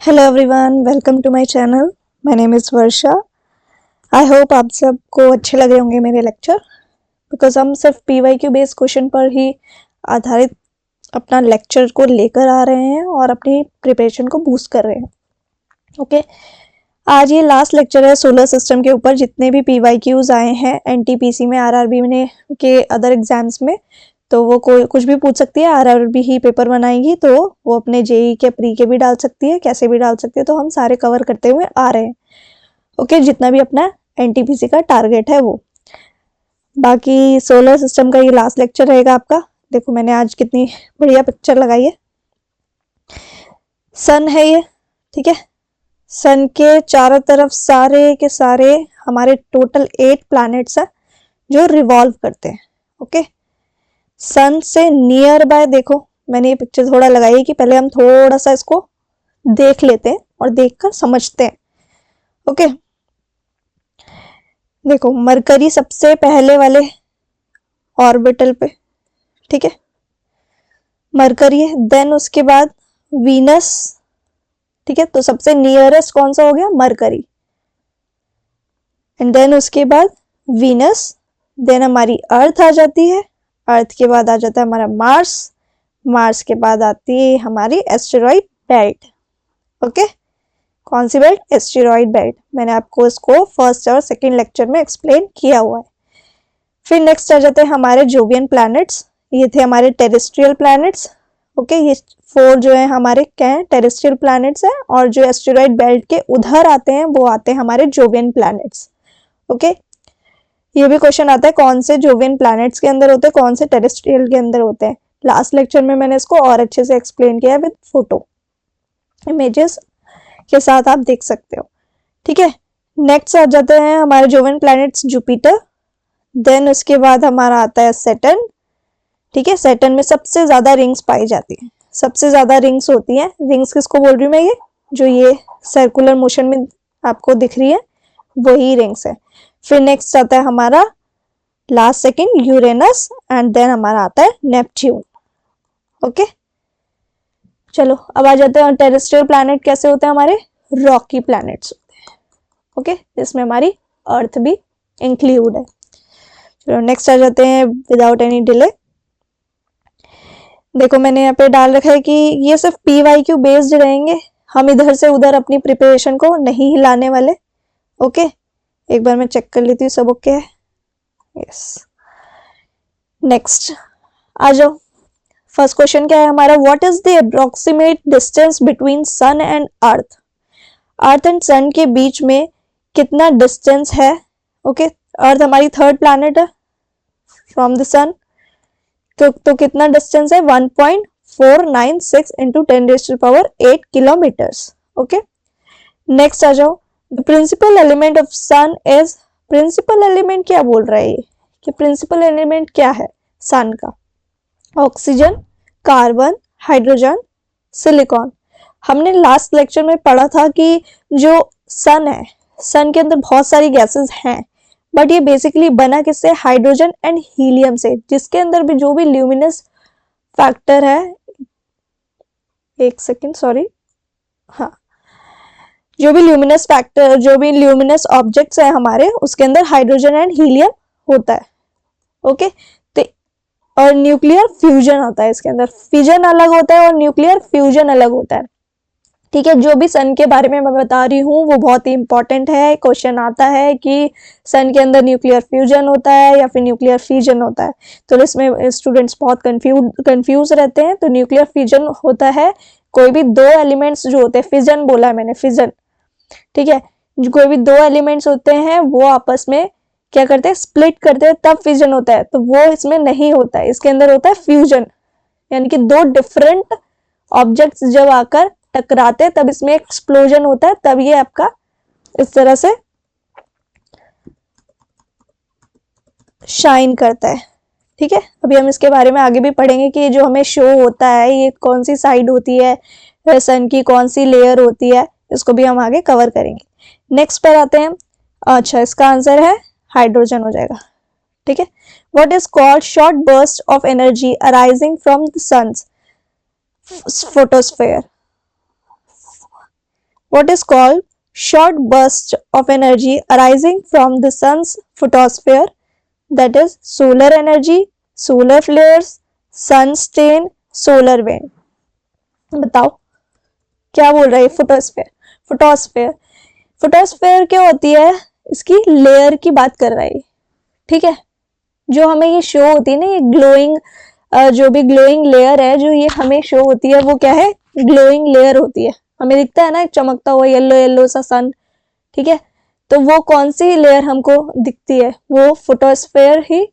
Hello everyone, welcome to my channel. My name is Varsha. I hope आप सबको अच्छे लग रहे होंगे मेरे लेक्चर, बिकॉज हम सिर्फ पीवाईक्यू बेस्ड क्वेश्चन पर ही आधारित अपना लेक्चर को लेकर आ रहे हैं और अपनी प्रिपरेशन को बूस्ट कर रहे हैं। ओके आज ये लास्ट लेक्चर है सोलर सिस्टम के ऊपर। जितने भी पीवाईक्यूज आए हैं एनटीपीसी में, आरआरबी में, के अदर एग्जाम्स में, तो वो कोई कुछ भी पूछ सकती है। आरआरबी ही पेपर बनाएगी तो वो अपने जेई के प्री के भी डाल सकती है, कैसे भी डाल सकती है। तो हम सारे कवर करते हुए आ रहे हैं। ओके जितना भी अपना एनटीपीसी का टारगेट है वो। बाकी सोलर सिस्टम का ये लास्ट लेक्चर रहेगा आपका। देखो मैंने आज कितनी बढ़िया पिक्चर लगाई है। सन है ये, ठीक है। सन के चारों तरफ सारे के सारे हमारे टोटल 8 प्लैनेट्स हैं जो रिवॉल्व करते हैं। ओके सन से नियर बाय देखो, मैंने ये पिक्चर थोड़ा लगाई है कि पहले हम थोड़ा सा इसको देख लेते हैं और देखकर समझते हैं। ओके देखो मरकरी सबसे पहले वाले ऑर्बिटल पे, ठीक है, मरकरी है। देन उसके बाद वीनस, ठीक है, तो सबसे नियरेस्ट कौन सा हो गया? मरकरी। एंड देन उसके बाद वीनस, देन हमारी अर्थ आ जाती है। अर्थ के बाद आ जाता है हमारा मार्स। मार्स के बाद आती है हमारी एस्टेरॉइड बेल्ट। ओके कौन सी बेल्ट? Asteroid belt. मैंने आपको इसको फर्स्ट और सेकंड लेक्चर में एक्सप्लेन किया हुआ है। फिर नेक्स्ट आ जाते हैं हमारे जोवियन प्लैनेट्स। ये थे हमारे टेरेस्ट्रियल प्लैनेट्स। ओके ये 4 जो है हमारे क्या है? टेरेस्ट्रियल प्लैनेट्स हैं। और जो एस्टेरॉइड बेल्ट के उधर आते हैं वो आते हैं हमारे जोवियन प्लैनेट्स। ओके ये भी क्वेश्चन आता है कौन से जोवियन प्लैनेट्स के अंदर होते हैं, कौन से टेरेस्ट्रियल के अंदर होते हैं। लास्ट लेक्चर में मैंने इसको और अच्छे से एक्सप्लेन किया है विद फोटो इमेजेस के साथ, आप देख सकते हो। ठीक है नेक्स्ट आ जाते हैं हमारे जोवियन प्लैनेट्स जुपिटर। देन उसके बाद हमारा आता है सैटर्न। ठीक है सैटर्न में सबसे ज्यादा रिंग्स पाई जाती है, सबसे ज्यादा रिंग्स होती हैं। रिंग्स किसको बोल रही हूँ मैं? ये जो ये सर्कुलर मोशन में आपको दिख रही है वही रिंग्स है। फिर नेक्स्ट आता है हमारा last second Uranus. And then हमारा आता है नेपच्यून। ओके चलो अब आ जाते हैं टेरेस्ट्रियल प्लैनेट कैसे होते हैं हमारे? रॉकी प्लैनेट्स होते हैं। ओके जिसमें हमारी अर्थ भी इंक्लूड है। चलो नेक्स्ट आ जाते हैं विदाउट एनी डिले। देखो मैंने यहाँ पे डाल रखा है कि ये सिर्फ पीवाईक्यू बेस्ड रहेंगे, हम इधर से उधर अपनी प्रिपरेशन को नहीं हिलाने वाले। ओके एक बार मैं चेक कर लेती हूँ सब ओके है। यस नेक्स्ट आ जाओ। फर्स्ट क्वेश्चन क्या है हमारा? What is the approximate distance between sun and earth? Earth and sun के बीच में कितना डिस्टेंस है? ओके अर्थ हमारी थर्ड प्लैनेट है फ्रॉम द सन, तो कितना डिस्टेंस है? 1.496 इंटू 10⁸ किलोमीटर्स। ओके नेक्स्ट आ जाओ। The principal element of sun is, principal element क्या बोल रहा है ये कि प्रिंसिपल एलिमेंट क्या है सन का? Oxygen, carbon, hydrogen, silicon. हमने लास्ट लेक्चर में पढ़ा था कि जो सन है, सन के अंदर बहुत सारी गैसेस हैं, बट ये बेसिकली बना किससे? हाइड्रोजन एंड हीलियम से, जिसके अंदर भी जो भी ल्यूमिनस फैक्टर है, एक सेकेंड सॉरी, हाँ, जो भी ल्यूमिनस फैक्टर, जो भी ल्यूमिनस ऑब्जेक्ट्स है हमारे, उसके अंदर हाइड्रोजन एंड हीलियम होता है। ओके तो और न्यूक्लियर फ्यूजन होता है इसके अंदर। फिजन अलग होता है और न्यूक्लियर फ्यूजन अलग होता है। ठीक है जो भी सन के बारे में मैं बता रही हूँ वो बहुत ही इंपॉर्टेंट है। क्वेश्चन आता है कि सन के अंदर न्यूक्लियर फ्यूजन होता है या फिर न्यूक्लियर फिजन होता है, तो इसमें स्टूडेंट्स बहुत कंफ्यूज रहते हैं। तो न्यूक्लियर फ्यूजन होता है कोई भी 2 एलिमेंट्स जो होते हैं, फिजन बोला है मैंने, फिजन, ठीक है, कोई भी 2 एलिमेंट्स होते हैं वो आपस में क्या करते हैं? स्प्लिट करते हैं, तब फिजन होता है। तो वो इसमें नहीं होता है, इसके अंदर होता है फ्यूजन, यानी कि 2 डिफरेंट ऑब्जेक्ट्स जब आकर टकराते हैं तब इसमें एक्सप्लोजन होता है, तब ये आपका इस तरह से शाइन करता है। ठीक है अभी हम इसके बारे में आगे भी पढ़ेंगे कि जो हमें शो होता है ये कौन सी साइड होती है सन की, कौन सी लेयर होती है, इसको भी हम आगे कवर करेंगे। नेक्स्ट पर आते हैं। अच्छा इसका आंसर है हाइड्रोजन हो जाएगा। ठीक है what is called short burst of energy arising from the sun's photosphere? what is called short bursts of energy arising from the sun's photosphere, that is solar energy, solar flares, sun strain, solar wind. बताओ क्या बोल रहा है photosphere? Photosphere photosphere क्या होती है? इसकी layer की बात कर रहा है, ठीक है। जो हमें ये शो होती है ना, ये ग्लोइंग, जो भी ग्लोइंग लेयर है जो ये हमें शो होती है, वो क्या है? ग्लोइंग लेयर होती है। हमें दिखता है ना एक चमकता हुआ येलो येलो सा सन, ठीक है। तो वो कौन सी लेयर हमको दिखती है? वो फोटोस्फेयर ही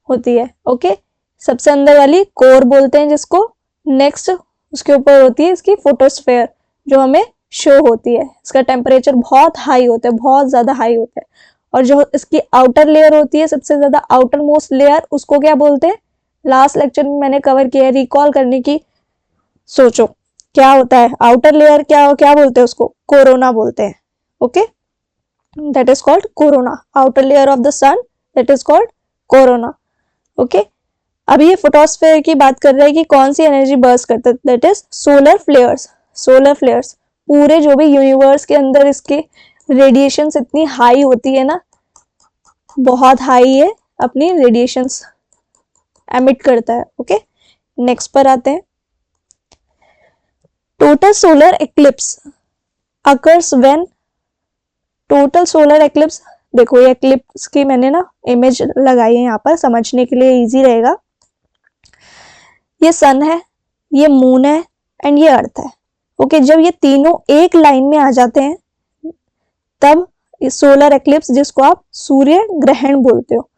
होती है। ओके, सबसे अंदर वाली कोर बोलते हैं जिसको। नेक्स्ट उसके ऊपर होती है इसकी फोटोस्फेयर, जो हमें शो होती है। इसका टेम्परेचर बहुत हाई होता है, बहुत ज्यादा हाई होता है। और जो इसकी आउटर लेयर होती है, सबसे ज्यादा आउटर मोस्ट लेयर, उसको क्या बोलते हैं? लास्ट लेक्चर में मैंने कवर किया है, रिकॉल करने की सोचो क्या होता है आउटर लेयर, क्या क्या बोलते हैं उसको? कोरोना बोलते हैं। Okay, that is called corona. Outer layer of the sun, that is called corona. Okay, अभी ये फोटोस्फेयर की बात कर रहा है कि कौन सी एनर्जी बर्स्ट करता है, that is solar flares. Solar flares पूरे जो भी यूनिवर्स के अंदर इसके रेडिएशन इतनी हाई होती है ना, बहुत हाई है, अपनी रेडिएशंस एमिट करता है। ओके, नेक्स्ट पर आते हैं। Total solar eclipse occurs when, total solar eclipse, देखो ये एक्लिप्स की मैंने ना इमेज लगाई है यहाँ पर, समझने के लिए इजी रहेगा। ये सन है, ये मून है एंड ये अर्थ है। ओके, जब ये तीनों एक लाइन में आ जाते हैं तब सोलर एक्लिप्स, जिसको आप सूर्य ग्रहण बोलते हो,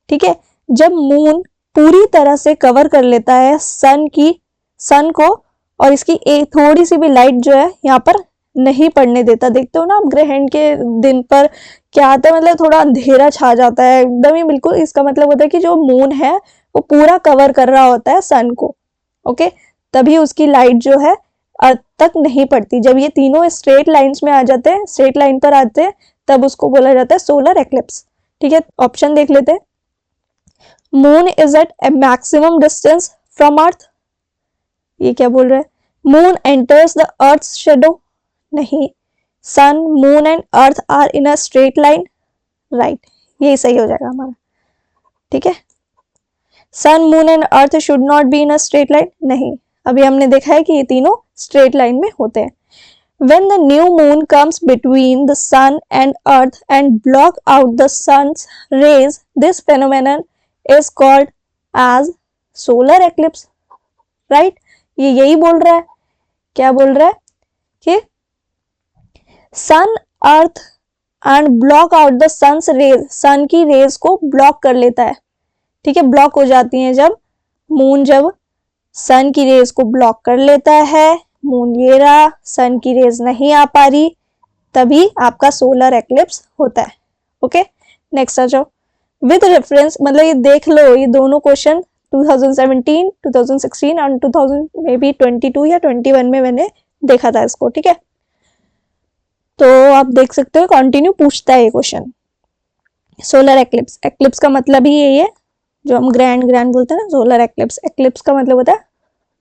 ठीक है। जब मून पूरी तरह से कवर कर लेता है सन को, और इसकी एक थोड़ी सी भी लाइट जो है यहाँ पर नहीं पड़ने देता। देखते हो ना आप ग्रहण के दिन पर क्या आता है, मतलब थोड़ा अंधेरा छा जाता है एकदम ही, बिल्कुल। इसका मतलब होता है कि जो मून है वो पूरा कवर कर रहा होता है सन को। ओके, तभी उसकी लाइट जो है अर्थ तक नहीं पड़ती। जब ये तीनों स्ट्रेट लाइंस में आ जाते हैं, स्ट्रेट लाइन पर आते हैं, तब उसको बोला जाता है सोलर एक्लिप्स। ठीक है, ऑप्शन देख लेते हैं। Moon is at a maximum distance from earth, ये क्या बोल रहा है? Moon enters the earth shadow, नहीं। Sun, moon and earth are in a straight line, right, यही सही हो जाएगा हमारा। ठीक है, sun, moon and earth should not be in a straight line, नहीं। अभी हमने देखा है कि ये तीनों स्ट्रेट लाइन में होते हैं। When the new moon comes between the sun and earth and block out the sun's rays, this phenomenon is called as solar eclipse, right? ये यही बोल रहा है, क्या बोल रहा है कि sun, earth and block out the sun's rays, sun की रेज को ब्लॉक कर लेता है। ठीक है, ब्लॉक हो जाती है जब मून, जब सन की रेज को ब्लॉक कर लेता है, मून ये रहा, सन की रेज नहीं आ पा रही, तभी आपका सोलर एक्लिप्स होता है। ओके, नेक्स्ट आ जाओ। विद रेफरेंस, मतलब ये देख लो, ये दोनों क्वेश्चन 2017, 2016 और 2022 या 21 में मैंने देखा था इसको। ठीक है, तो आप देख सकते हो कंटिन्यू पूछता है ये क्वेश्चन। सोलर एक्लिप्स, एक्लिप्स का मतलब ही यही है जो हम ग्रैंड बोलते हैं ना, सोलर एक्लिप्स। एक्लिप्स का मतलब होता है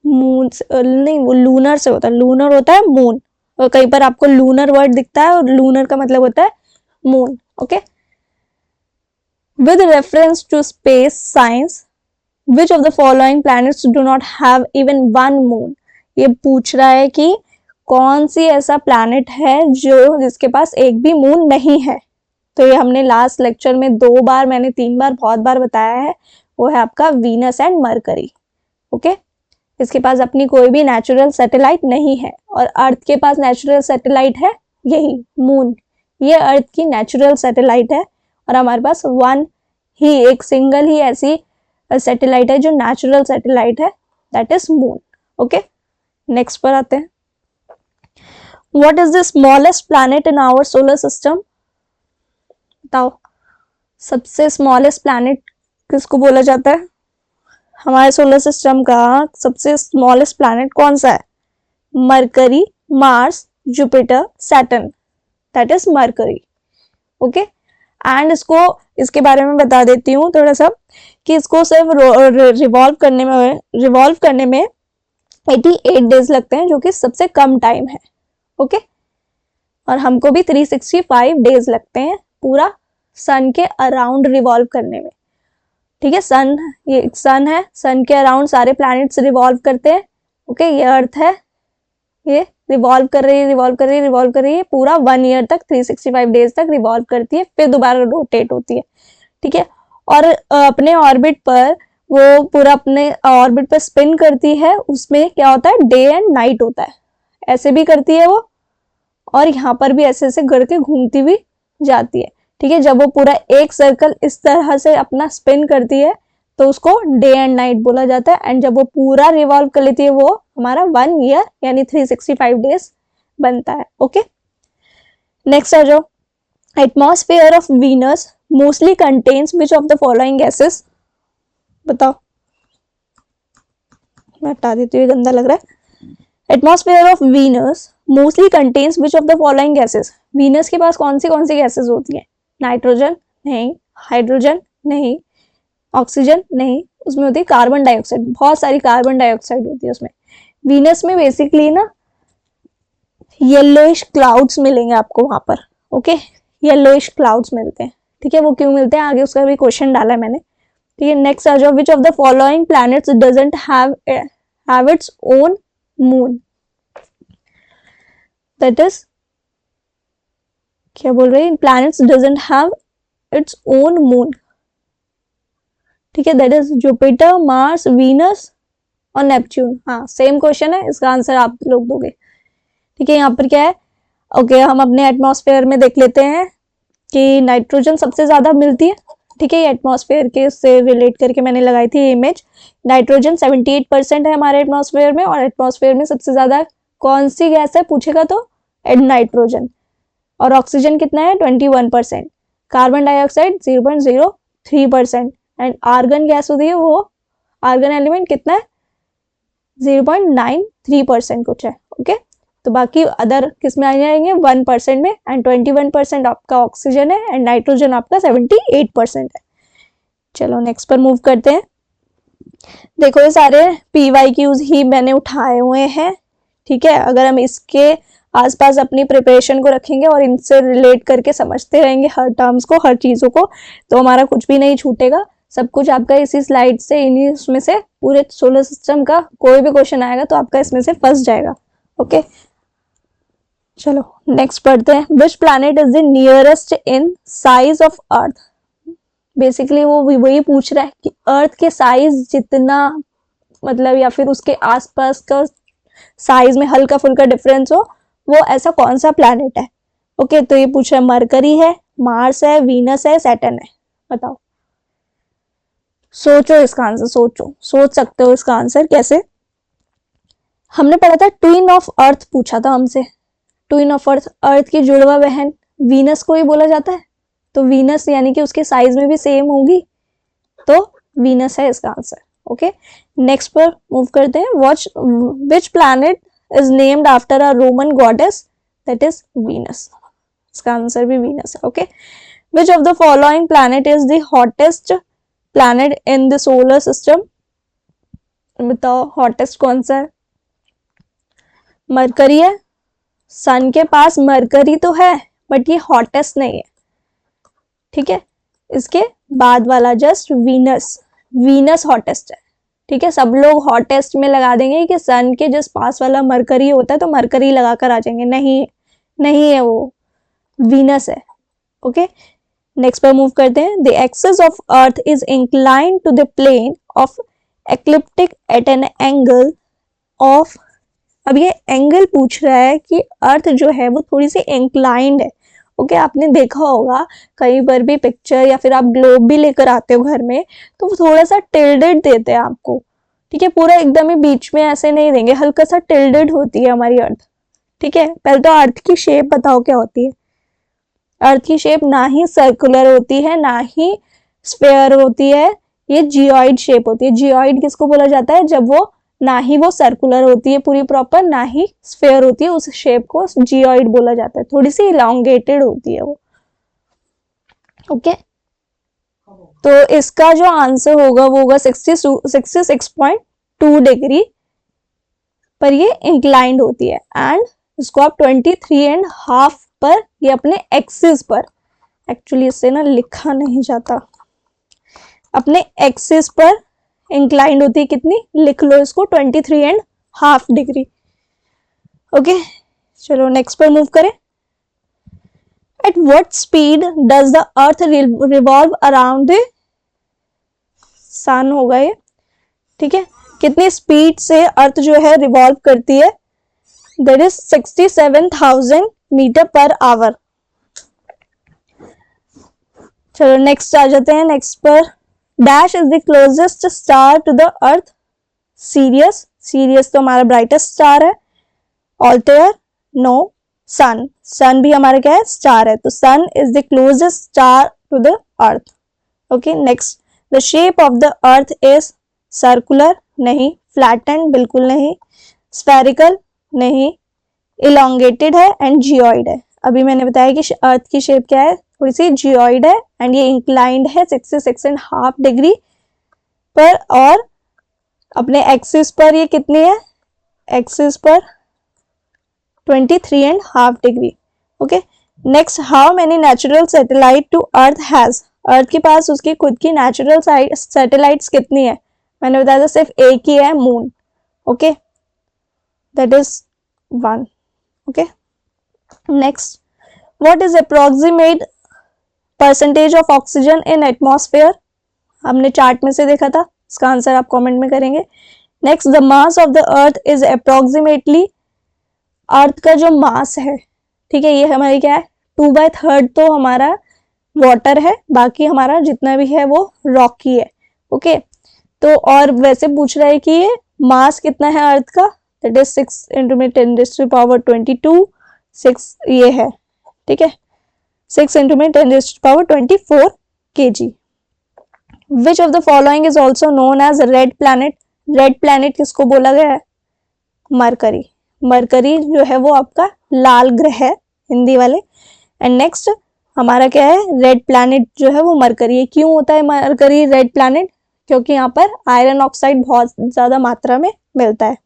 मून नहीं, वो लूनर से होता है, लूनर होता है मून, और कहीं पर आपको लूनर वर्ड दिखता है और लूनर का मतलब होता है moon. Okay, with reference to space science, which of the following planets do not have even one moon, ये पूछ रहा है कि कौन सी ऐसा प्लैनेट है जो जिसके पास एक भी मून नहीं है। तो ये हमने लास्ट लेक्चर में 2 बार, मैंने 3 बार, बहुत बार बताया है, वो है आपका वीनस एंड मरकरी। ओके, इसके पास अपनी कोई भी नेचुरल सैटेलाइट नहीं है, और अर्थ के पास नेचुरल सैटेलाइट है यही मून, ये अर्थ की नेचुरल सैटेलाइट है, और हमारे पास एक सिंगल ही ऐसी सैटेलाइट है जो नेचुरल सैटेलाइट है, that is moon. Okay, next पर आते हैं। What is the smallest planet in our solar system, बताओ। सबसे स्मॉलेस्ट प्लैनेट किसको बोला जाता है? हमारे सोलर सिस्टम का सबसे स्मॉलेस्ट प्लैनेट कौन सा है? Mercury, Mars, Jupiter, Saturn, that is mercury. Okay, and इसके बारे में बता देती हूँ थोड़ा सा कि इसको सिर्फ रिवॉल्व करने में 88 डेज लगते हैं, जो कि सबसे कम टाइम है। ओके, और हमको भी 365 डेज लगते हैं पूरा सन के अराउंड रिवॉल्व करने में। ठीक है, सन, ये सन है, सन के अराउंड सारे प्लैनेट्स रिवॉल्व करते हैं। ओके, ये अर्थ है, ये रिवॉल्व कर रही है, रिवॉल्व कर रही है, रिवॉल्व कर रही है, पूरा 1 ईयर तक 365 डेज तक रिवॉल्व करती है, फिर दोबारा रोटेट होती है। ठीक है, और अपने ऑर्बिट पर वो पूरा अपने ऑर्बिट पर स्पिन करती है, उसमें क्या होता है, डे एंड नाइट होता है, ऐसे भी करती है वो, और यहाँ पर भी ऐसे ऐसे करके घूमती भी जाती है। ठीक है, जब वो पूरा एक सर्कल इस तरह से अपना स्पिन करती है तो उसको डे एंड नाइट बोला जाता है, एंड जब वो पूरा रिवॉल्व कर लेती है वो हमारा 1 ईयर यानी 365 डेज बनता है। ओके, नेक्स्ट आ जाओ, atmosphere of Venus mostly contains which of the following gases, बताओ, मैं हटा देती हूँ, गंदा लग रहा है। Atmosphere of Venus mostly contains which of the following gases, Venus के पास कौन सी गैसेस होती हैं? नाइट्रोजन नहीं, हाइड्रोजन नहीं, ऑक्सीजन नहीं, उसमें होती है कार्बन डाइऑक्साइड, बहुत सारी कार्बन डाइऑक्साइड होती है उसमें। वीनस में बेसिकली ना येलोइश क्लाउड्स मिलेंगे आपको वहां पर। ओके, येलोइश क्लाउड्स मिलते हैं। ठीक है, वो क्यों मिलते हैं आगे उसका भी क्वेश्चन डाला है मैंने। ठीक है, नेक्स्ट आ जाओ, विच of the following planets doesn't have its own moon, that is, क्या बोल रहे हैं, planets doesn't have its own moon. ठीक है, that is Jupiter, Mars, Venus और नेपच्यून। हाँ, सेम क्वेश्चन है, इसका आंसर आप लोग दोगे। ठीक है, यहाँ पर क्या है, ओके, हम अपने एटमॉस्फेयर में देख लेते हैं कि नाइट्रोजन सबसे ज्यादा मिलती है। ठीक है, ये एटमॉस्फेयर के से रिलेट करके मैंने लगाई थी इमेज। नाइट्रोजन 78% है हमारे एटमॉस्फेयर में, और एटमॉस्फेयर में सबसे ज्यादा कौन सी गैस है पूछेगा तो नाइट्रोजन। और ऑक्सीजन कितना है, 21%, carbon dioxide 0.03%, and argon gas होती है वो, आर्गन एलिमेंट कितना है, 0.93% कुछ है। ओके, तो बाकी अदर किस में आ जाएंगे, 1% में, एंड 21% आपका ऑक्सीजन है, एंड नाइट्रोजन आपका 78% है। चलो नेक्स्ट पर मूव करते हैं। देखो, ये सारे PYQs ही मैंने उठाए हुए हैं। ठीक है, अगर हम इसके आसपास अपनी प्रिपरेशन को रखेंगे और इनसे रिलेट करके समझते रहेंगे हर टर्म्स को, हर चीजों को, तो हमारा कुछ भी नहीं छूटेगा, सब कुछ आपका इसी स्लाइड से, इन्हीं उसमें से, पूरे सोलर सिस्टम का कोई भी क्वेश्चन आएगा तो आपका इसमें से फंस जाएगा। ओके, चलो नेक्स्ट पढ़ते हैं। Which planet is the nearest in size of earth, basically वो वही पूछ रहा है कि अर्थ के साइज जितना, मतलब या फिर उसके आसपास का साइज में हल्का फुल्का डिफरेंस हो, वो ऐसा कौन सा प्लैनेट है। ओके, तो ये पूछ रहा है मरकरी है, मार्स है, वीनस है, सैटर्न है, बताओ। सोचो इसका आंसर, सोच सकते हो इसका आंसर कैसे। हमने पढ़ा था ट्विन ऑफ अर्थ, पूछा था हमसे, ट्विन ऑफ अर्थ, अर्थ की जुड़वा बहन वीनस को ही बोला जाता है, तो वीनस यानी कि उसके साइज में भी सेम होगी, तो वीनस है इसका आंसर। ओके, नेक्स्ट पर मूव करते हैं। Which planet is named after a Roman goddess, that is Venus, इसका आंसर भी वीनस है। Okay, which of the following planet is the hottest planet in the solar system, बताओ hottest कौन सा है। मरकरी है, सन के पास मरकरी तो है बट ये हॉटेस्ट नहीं है। ठीक है, इसके बाद वाला जस्ट वीनस, वीनस हॉटेस्ट है। ठीक है, सब लोग हॉटेस्ट में लगा देंगे कि सन के जस्ट पास वाला मरकरी होता है तो मरकरी लगाकर आ जाएंगे, नहीं है वो, वीनस है। ओके, नेक्स्ट पर मूव करते हैं। The axis of earth is inclined to the plane of ecliptic at an angle of, अब ये एंगल पूछ रहा है कि अर्थ जो है वो थोड़ी सी इंक्लाइंड है। ओके, आपने देखा होगा कहीं पर भी पिक्चर या फिर आप ग्लोब भी लेकर आते हो घर में, तो वो थोड़ा सा टिल्डेड देते हैं आपको। ठीक है, पूरा एकदम ही बीच में ऐसे नहीं देंगे, हल्का सा टिल्डेड होती है हमारी अर्थ। ठीक है, पहले तो अर्थ की शेप बताओ क्या होती है। अर्थ की शेप ना ही सर्कुलर होती है ना ही स्फेयर होती है, ये जियोइड शेप होती है। जियोइड किसको बोला जाता है, जब वो ना ही वो सर्कुलर होती है पूरी प्रॉपर, ना ही स्फेयर होती है, उस शेप को जियोइड बोला जाता है, थोड़ी सी इलांगेटेड होती है वो। ओके, तो इसका जो आंसर होगा वो होगा 66.2 डिग्री पर ये इंक्लाइंड होती है, एंड इसको आप 23.5 पर, ये अपने एक्सिस पर, एक्चुअली इससे ना लिखा नहीं जाता, अपने एक्सिस पर इंक्लाइंड होती है, कितनी, लिख लो इसको, 23.5 डिग्री। ओके, चलो नेक्स्ट पर मूव करें। At what speed does the earth revolve around the sun, होगा ये, ठीक है, कितनी स्पीड से अर्थ जो है रिवॉल्व करती है, that is 67,000 meter per hour. चलो नेक्स्ट आ जाते हैं, नेक्स्ट पर, dash is the closest star to the earth, Sirius, Sirius तो हमारा ब्राइटेस्ट स्टार है, ऑल्टेयर, नो, सन, सन भी हमारा क्या है, स्टार है, तो sun is the closest star to the earth. Okay, next, the shape of the earth is circular, नहीं, फ्लैटेंड, बिल्कुल नहीं, स्फेरिकल, नहीं, इलोंगेटेड है, एंड जियोइड है। अभी मैंने बताया कि अर्थ की शेप क्या है, थोड़ी सी जियोइड है, एंड ये इंक्लाइंड है 66.5 डिग्री पर, और अपने एक्सिस पर ये कितनी है, एक्सिस पर 23.5 degree. Okay, next, how many natural satellite to earth has, earth के पास उसकी खुद की नेचुरल सैटेलाइट्स कितनी है, मैंने बताया था सिर्फ एक ही है, moon. Okay, that is 1। Okay, next, what is approximate percentage of oxygen in atmosphere, हमने चार्ट में से देखा था, इसका आंसर आप कमेंट में करेंगे। Next, the mass of the earth is approximately, earth का जो मास है, ठीक है, ये हमारी क्या है, 2/3 तो हमारा वाटर है, बाकी हमारा जितना भी है वो रॉकी है। ओके, तो और वैसे पूछ रहा है कि ये मास कितना है अर्थ का, दैट इज 6 × 10⁻22, 6 ये है, ठीक है, 6 × 10⁻24 kg। Which of the following is also known as red planet, red planet किसको बोला गया है, मरकरी, मरकरी जो है वो आपका लाल ग्रह है हिंदी वाले। एंड नेक्स्ट हमारा क्या है, रेड प्लैनेट जो है वो मरकरी है। क्यों होता है मरकरी रेड प्लैनेट, क्योंकि यहाँ पर आयरन ऑक्साइड बहुत ज्यादा मात्रा में मिलता है,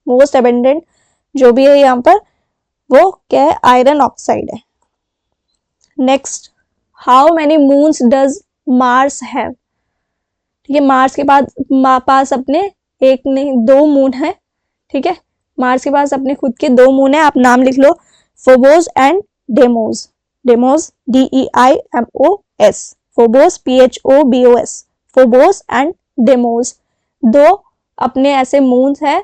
मोस्ट अबेंडेंट जो भी है यहाँ पर वो क्या है, आयरन ऑक्साइड है। Next, how many moons does Mars have, ठीक है, मार्स के पास अपने एक नहीं 2 मून है, ठीक है, मार्स के पास अपने खुद के 2 मून है, आप नाम लिख लो, Phobos and Deimos, Deimos DEIMOS, Phobos PHOBOS, Phobos and Deimos, 2 अपने ऐसे मून्स है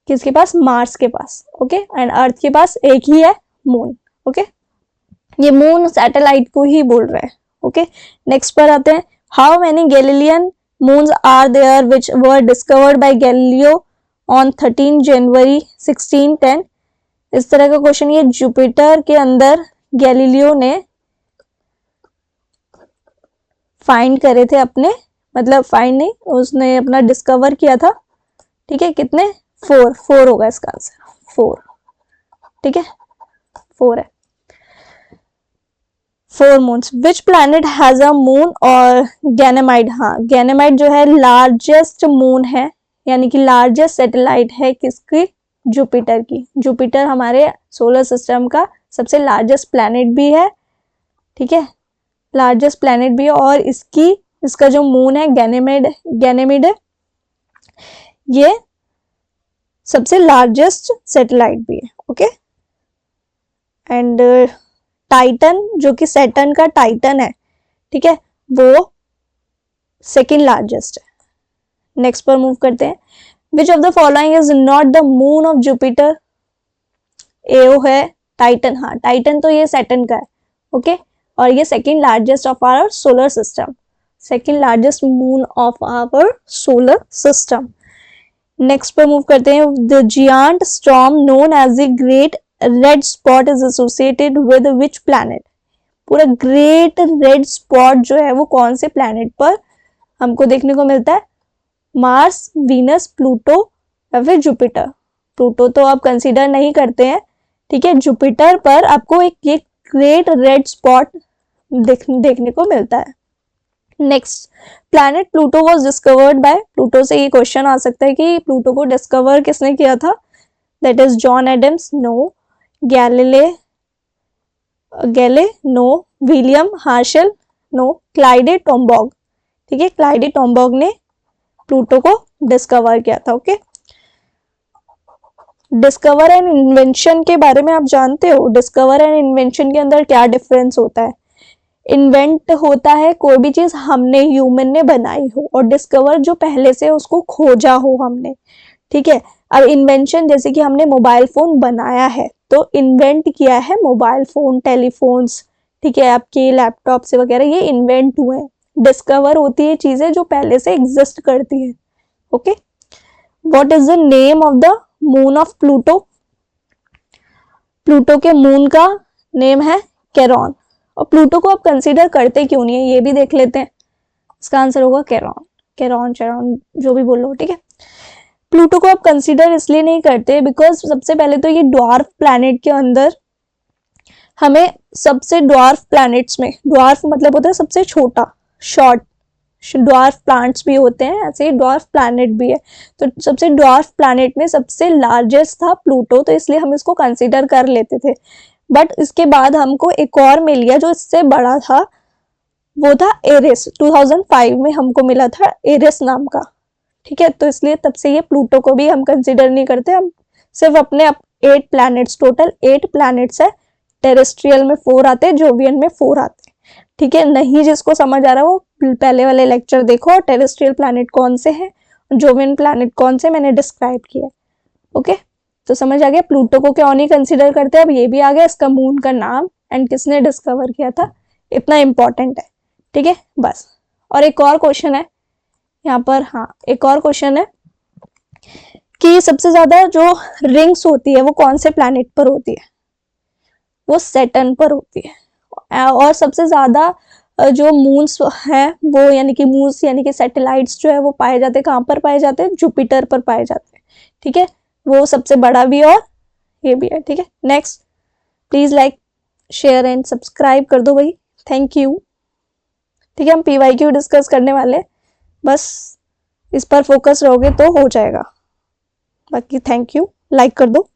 किसके पास, मार्स के पास। ओके, एंड अर्थ के पास एक ही है मून। ओके, ये मून सैटेलाइट को ही बोल रहे हैं। ओके, नेक्स्ट पर आते हैं, how many Galilean moons are there which were discovered by Galileo on 13 January 1610। इस तरह का क्वेश्चन, ये जुपिटर के अंदर गैलीलियो ने फाइंड करे थे अपने, मतलब फाइंड नहीं, उसने अपना डिस्कवर किया था, ठीक है, कितने, 4 होगा इसका आंसर, 4, ठीक है, 4 है, 4 moons. Which planet has a moon और गैनेमाइड, हाँ गैनेमाइड जो है लार्जेस्ट मून है, यानी कि लार्जेस्ट सैटेलाइट है किसकी, जुपिटर की। जुपिटर हमारे सोलर सिस्टम का सबसे लार्जेस्ट प्लैनेट भी है, ठीक है, लार्जेस्ट प्लैनेट भी है, और इसका जो मून है गैनेमिड है, ये सबसे लार्जेस्ट सैटेलाइट भी है। ओके, एंड टाइटन जो कि सैटर्न का टाइटन है, ठीक है, वो सेकंड लार्जेस्ट है। नेक्स्ट पर मूव करते हैं, which of the following is not the moon of Jupiter, Io है टाइटन, हाँ टाइटन तो ये सैटर्न का है। ओके, और ये second largest of our solar system, second largest moon of our solar system. Next पर मूव करते हैं, the giant storm known as the great red spot is associated with which planet, पूरा great red spot जो है वो कौन से planet पर हमको देखने को मिलता है, मार्स, वीनस, प्लूटो या फिर जुपिटर। प्लूटो तो आप कंसीडर नहीं करते हैं, ठीक है, जुपिटर पर आपको एक ये ग्रेट रेड स्पॉट देखने को मिलता है। Next, planet Pluto was discovered by, Pluto से ये क्वेश्चन आ सकता है कि प्लूटो को डिस्कवर किसने किया था, that is John Adams, no, Galilei, Galle no, William Herschel no, Clyde Tombaugh, ठीक है, क्लाइडे टोम्बाग ने प्लूटो को डिस्कवर किया था। ओके, डिस्कवर एंड इन्वेंशन के बारे में आप जानते हो? डिस्कवर एंड इन्वेंशन के अंदर क्या डिफरेंस होता है? इन्वेंट होता है कोई भी चीज हमने, ह्यूमन ने बनाई हो, और डिस्कवर जो पहले से उसको खोजा हो हमने, ठीक है। अब इन्वेंशन जैसे कि हमने मोबाइल फोन बनाया है, तो इन्वेंट किया है मोबाइल फोन, टेलीफोन्स, ठीक है, आपके लैपटॉप से वगैरह, ये इन्वेंट हुए हैं। डिस्कवर होती है चीजें जो पहले से एग्जिस्ट करती है। Okay, what is the name of the moon of Pluto? Pluto के मून का नेम है कैरॉन। और प्लूटो को आप कंसीडर करते क्यों नहीं है, ये भी देख लेते हैं। इसका आंसर होगा कैरॉन, कैरॉन, चेरॉन, जो भी बोलो, ठीक है। प्लूटो को आप कंसीडर इसलिए नहीं करते बिकॉज सबसे पहले तो ये ड्वार्फ प्लैनेट के अंदर, हमें सबसे ड्वार्फ प्लैनेट्स में, ड्वार्फ मतलब होता है सबसे छोटा, शॉर्ट, ड्वार्फ प्लांट्स भी होते हैं, ऐसे ही ड्वार्फ प्लैनेट भी है। तो सबसे ड्वार्फ प्लैनेट में सबसे लार्जेस्ट था प्लूटो, तो इसलिए हम इसको कंसीडर कर लेते थे। बट इसके बाद हमको एक और मिल गया जो इससे बड़ा था, वो था एरिस। 2005 में हमको मिला था एरिस नाम का, ठीक है। तो इसलिए तब से ये प्लूटो को भी हम कंसीडर नहीं करते, हम सिर्फ अपने 8 प्लैनेट्स, टोटल 8 प्लैनेट्स है। टेरेस्ट्रियल में 4 आते हैं, जोवियन में 4 आते हैं, ठीक है। नहीं जिसको समझ आ रहा है वो पहले वाले लेक्चर देखो, और टेरेस्ट्रियल प्लैनेट कौन से हैं, जोवियन प्लैनेट कौन से, मैंने डिस्क्राइब किया। ओके, तो समझ आ गया प्लूटो को क्यों नहीं कंसीडर करते। अब ये भी आ गया इसका मून का नाम एंड किसने डिस्कवर किया था, इतना इंपॉर्टेंट है, ठीक है, बस। और एक और क्वेश्चन है यहाँ पर, हाँ एक और क्वेश्चन है कि सबसे ज्यादा जो रिंग्स होती है वो कौन से प्लैनेट पर होती है? वो सैटर्न पर होती है। और सबसे ज्यादा जो मून्स है वो, यानी कि मून्स यानी कि सैटेलाइट्स जो है वो पाए जाते हैं कहाँ पर पाए जाते हैं? जुपिटर पर पाए जाते हैं, ठीक है। वो सबसे बड़ा भी और ये भी है, ठीक है। Next, please like, share and subscribe कर दो भाई, थैंक यू, ठीक है। हम PYQ डिस्कस करने वाले, बस इस पर फोकस रहोगे तो हो जाएगा। बाकी थैंक यू, लाइक कर दो।